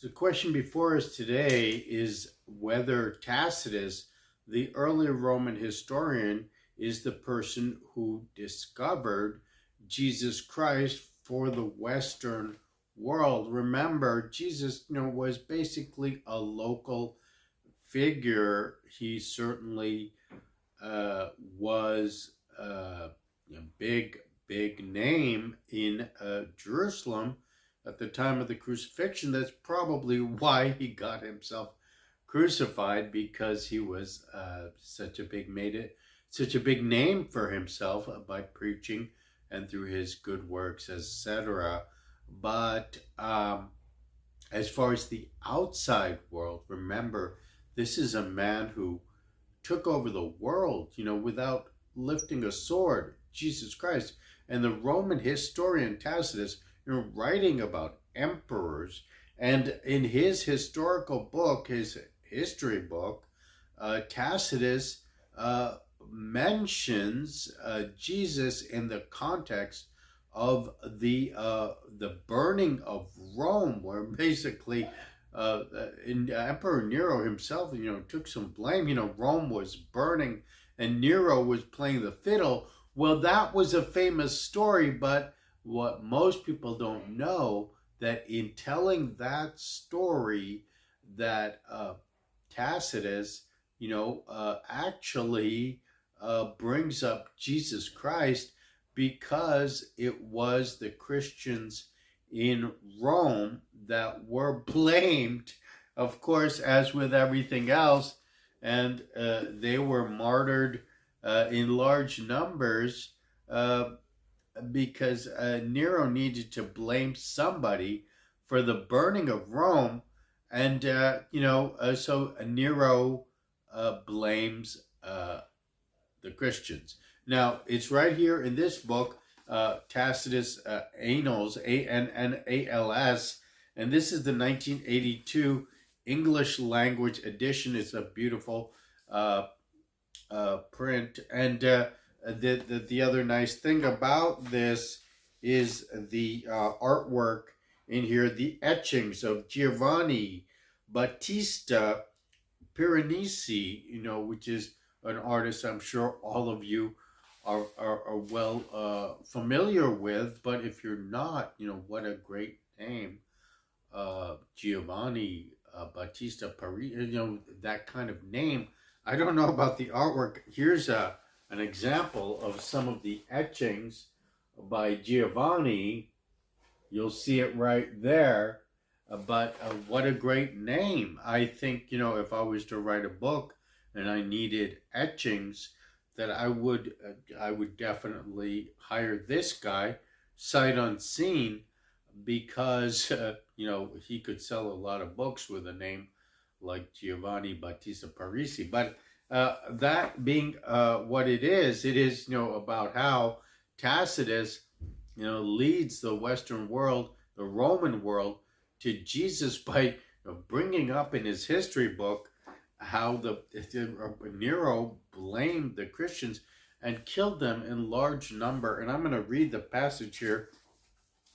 The question before us today is whether Tacitus, the early Roman historian, is the person who discovered Jesus Christ for the Western world. Remember, Jesus, was basically a local figure. He certainly was a big name in Jerusalem at the time of the crucifixion. That's probably why he got himself crucified, because he was such a big name for himself by preaching and through his good works, etc. But as far as the outside world, remember, this is a man who took over the world, without lifting a sword, Jesus Christ. And the Roman historian Tacitus, writing about emperors, and in his historical book, his history book, Tacitus mentions Jesus in the context of the burning of Rome, where basically Emperor Nero himself, took some blame. Rome was burning and Nero was playing the fiddle. Well, that was a famous story, but what most people don't know, that in telling that story, that Tacitus, actually brings up Jesus Christ, because it was the Christians in Rome that were blamed, of course, as with everything else, and they were martyred in large numbers because Nero needed to blame somebody for the burning of Rome, and so Nero blames the Christians. Now, it's right here in this book, Tacitus Annals, Annals, and this is the 1982 English language edition. It's a beautiful print, and the other nice thing about this is the artwork in here, the etchings of Giovanni Battista Piranesi, which is an artist I'm sure all of you are well familiar with. But if you're not, what a great name, Giovanni Battista Piranesi, that kind of name. I don't know about the artwork. Here's an example of some of the etchings by Giovanni. You'll see it right there. But what a great name. I think, if I was to write a book and I needed etchings, that I would definitely hire this guy sight unseen, because he could sell a lot of books with a name like Giovanni Battista Parisi. But that being what it is about how Tacitus leads the Western world, the Roman world, to Jesus by bringing up in his history book how Nero blamed the Christians and killed them in large number. And I'm going to read the passage here.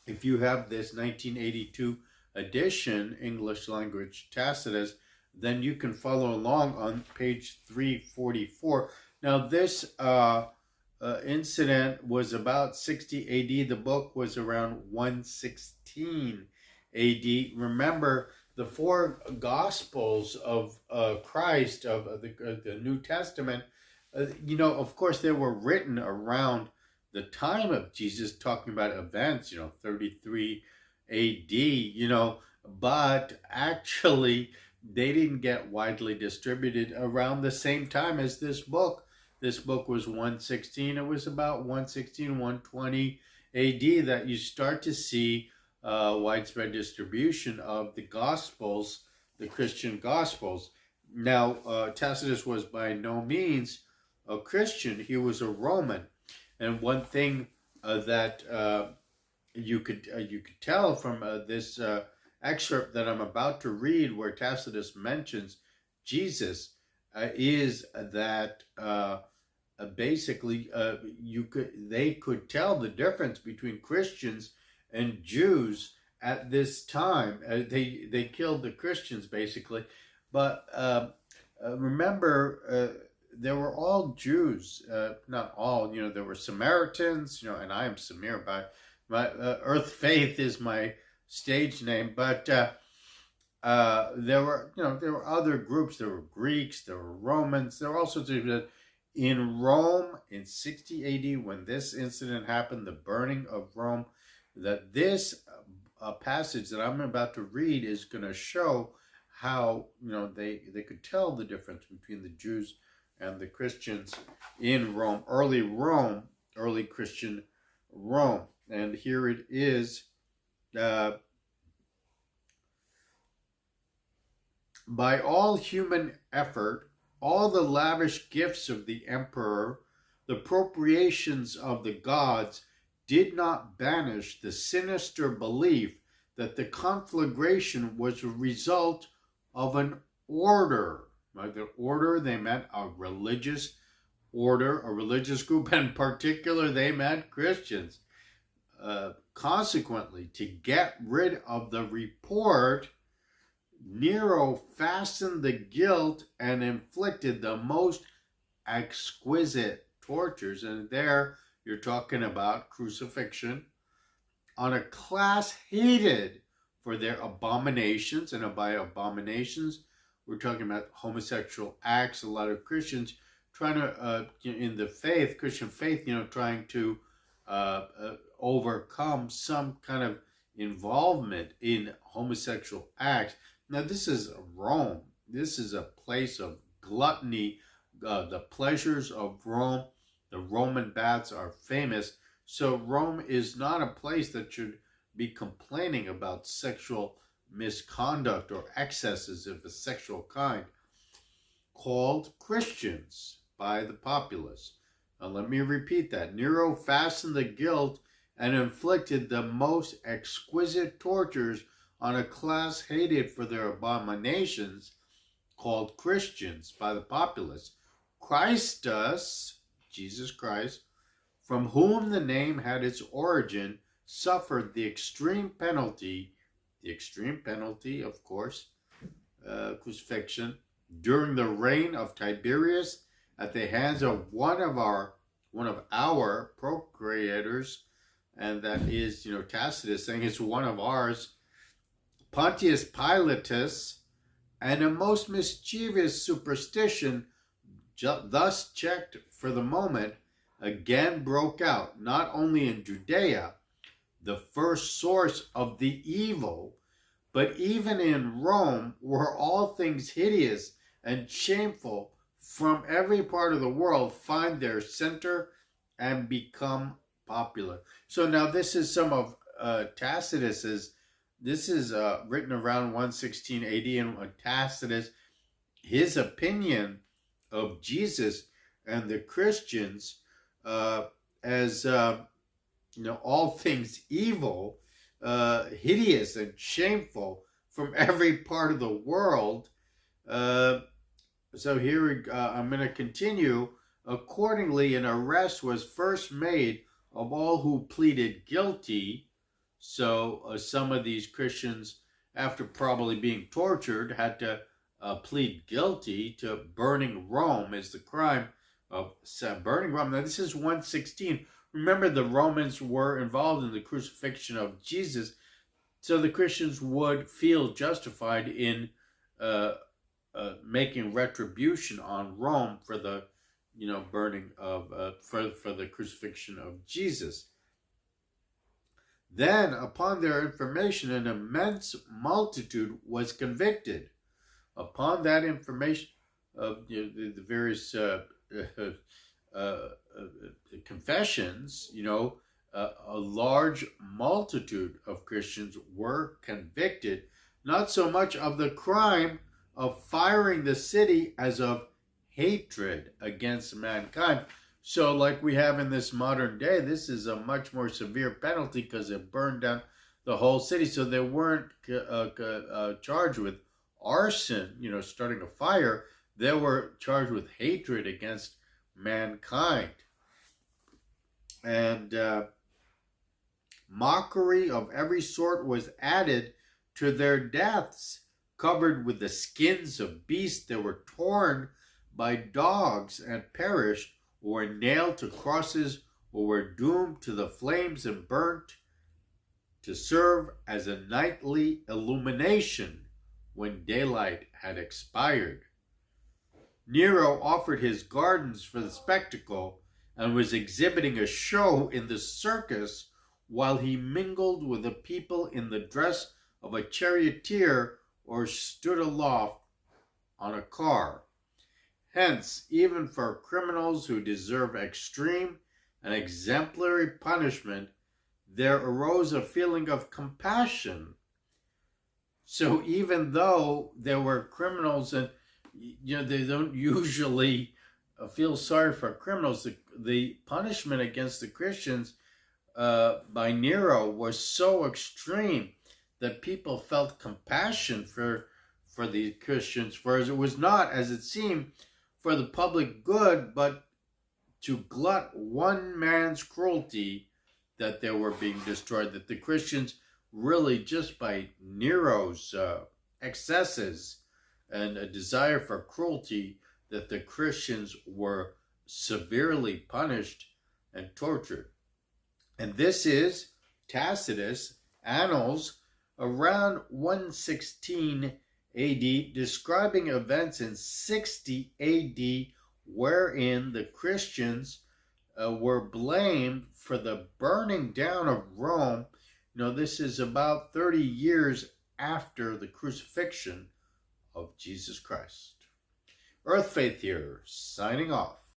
If you have this 1982 edition, English language Tacitus, then you can follow along on page 344. Now, this incident was about 60 AD. The book was around 116 AD. Remember, the four Gospels of Christ, of the New Testament, of course, they were written around the time of Jesus, talking about events, 33 AD, but actually they didn't get widely distributed around the same time as this book. This book was 116. It was about 116, 120 AD that you start to see widespread distribution of the Gospels, the Christian Gospels. Now, Tacitus was by no means a Christian. He was a Roman. And one thing that you could tell from this excerpt that I'm about to read, where Tacitus mentions Jesus, is that basically they could tell the difference between Christians and Jews, at this time. They killed the Christians basically, but remember, they were all Jews. Not all, there were Samaritans, and I am Samir by my Earth Faith is my stage name, but there were other groups. There were Greeks, there were Romans, there were all sorts of. In Rome in 60 A.D., when this incident happened, the burning of Rome, that this passage that I'm about to read is going to show how they could tell the difference between the Jews and the Christians in Rome, early Christian Rome. And here it is. By all human effort, all the lavish gifts of the emperor, the appropriations of the gods, did not banish the sinister belief that the conflagration was a result of an order. By the order, they meant a religious order, a religious group. In particular, they meant Christians. Consequently, to get rid of the report, Nero fastened the guilt and inflicted the most exquisite tortures. And there you're talking about crucifixion on a class hated for their abominations. And by abominations, we're talking about homosexual acts. A lot of Christians trying to, in the faith, Christian faith, trying to overcome some kind of involvement in homosexual acts. Now, this is Rome. This is a place of gluttony. The pleasures of Rome, the Roman baths are famous. So Rome is not a place that should be complaining about sexual misconduct or excesses of a sexual kind, called Christians by the populace. Now, let me repeat that. Nero fastened the guilt and inflicted the most exquisite tortures on a class hated for their abominations, called Christians by the populace. Christus, Jesus Christ, from whom the name had its origin, suffered the extreme penalty, of course, crucifixion, during the reign of Tiberius at the hands of one of our procurators, and that is, Tacitus saying it's one of ours, Pontius Pilatus, and a most mischievous superstition, thus checked for the moment, again broke out, not only in Judea, the first source of the evil, but even in Rome, where all things hideous and shameful from every part of the world find their center and become popular. So now this is some of Tacitus's. This is written around 116 AD, and Tacitus, his opinion of Jesus and the Christians as all things evil, hideous and shameful from every part of the world. So here I'm going to continue. Accordingly, an arrest was first made of all who pleaded guilty. So some of these Christians, after probably being tortured, had to plead guilty to burning Rome as the crime of burning Rome. Now this is 116. Remember, the Romans were involved in the crucifixion of Jesus, so the Christians would feel justified in making retribution on Rome for the burning of for the crucifixion of Jesus. Then, upon their information, an immense multitude was convicted. Upon that information of the various confessions, a large multitude of Christians were convicted, not so much of the crime of firing the city as of hatred against mankind. So like we have in this modern day, this is a much more severe penalty because it burned down the whole city. So they weren't charged with arson, starting a fire. They were charged with hatred against mankind. And Mockery of every sort was added to their deaths, covered with the skins of beasts that were torn by dogs and perished, or were nailed to crosses, or were doomed to the flames and burnt to serve as a nightly illumination when daylight had expired. Nero offered his gardens for the spectacle and was exhibiting a show in the circus while he mingled with the people in the dress of a charioteer or stood aloft on a car. Hence, even for criminals who deserve extreme and exemplary punishment, there arose a feeling of compassion. So even though there were criminals, and they don't usually feel sorry for criminals, the punishment against the Christians by Nero was so extreme that people felt compassion for the Christians, for it was not, as it seemed, for the public good, but to glut one man's cruelty, that they were being destroyed, that the Christians really, just by Nero's excesses and a desire for cruelty, that the Christians were severely punished and tortured. And this is Tacitus, Annals, around 116 AD, describing events in 60 AD wherein the Christians were blamed for the burning down of Rome. This is about 30 years after the crucifixion of Jesus Christ. Earth Faith here, signing off.